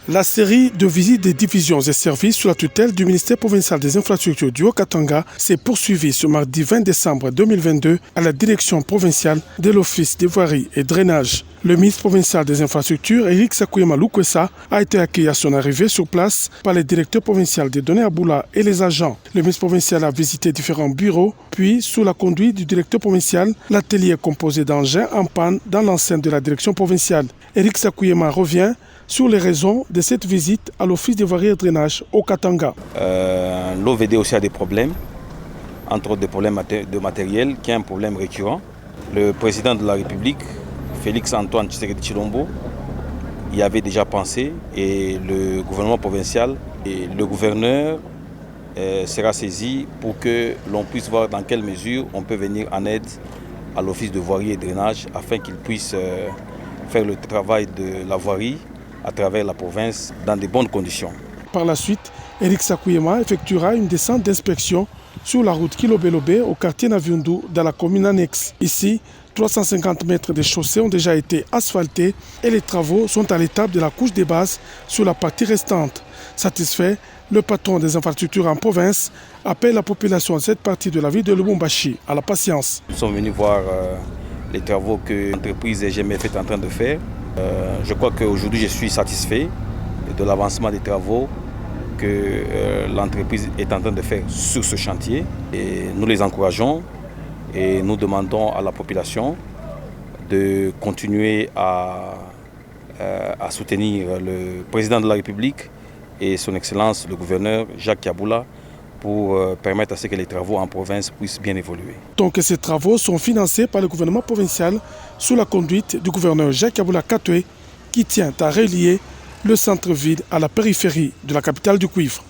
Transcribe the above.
La série de visites des divisions et services sous la tutelle du ministère provincial des infrastructures du Haut-Katanga s'est poursuivie ce mardi 20 décembre 2022 à la direction provinciale de l'Office des voiries et drainage. Le ministre provincial des infrastructures, Eric Sakuyema Lukwesa, a été accueilli à son arrivée sur place par le directeur provincial des données Aboula et les agents. Le ministre provincial a visité différents bureaux, puis, sous la conduite du directeur provincial, l'atelier composé d'engins en panne dans l'enceinte de la direction provinciale. Eric Sakuyema revient sur les raisons de cette visite à l'Office des voiries et drainage au Katanga. L'OVD aussi a des problèmes, entre autres des problèmes de matériel, qui est un problème récurrent. Le président de la République, Félix Antoine Tshisekedi Tshilombo, y avait déjà pensé, et le gouvernement provincial et le gouverneur sera saisi pour que l'on puisse voir dans quelle mesure on peut venir en aide à l'Office de voirie et drainage afin qu'il puisse faire le travail de la voirie à travers la province dans de bonnes conditions. Par la suite, Eric Sakuyema effectuera une descente d'inspection sur la route Kilobelobé au quartier Naviundu dans la commune annexe. Ici, 350 mètres de chaussée ont déjà été asphaltés et les travaux sont à l'étape de la couche des bases sur la partie restante. Satisfait, le patron des infrastructures en province appelle la population de cette partie de la ville de Lubumbashi à la patience. Nous sommes venus voir les travaux que l'entreprise GMF est en train de faire. Je crois qu'aujourd'hui je suis satisfait de l'avancement des travaux que l'entreprise est en train de faire sur ce chantier. Et nous les encourageons et nous demandons à la population de continuer à soutenir le président de la République et son Excellence le gouverneur Jacques Kaboula pour permettre à ce que les travaux en province puissent bien évoluer. Donc ces travaux sont financés par le gouvernement provincial sous la conduite du gouverneur Jacques Kaboula Katwe qui tient à relier le centre-ville à la périphérie de la capitale du cuivre.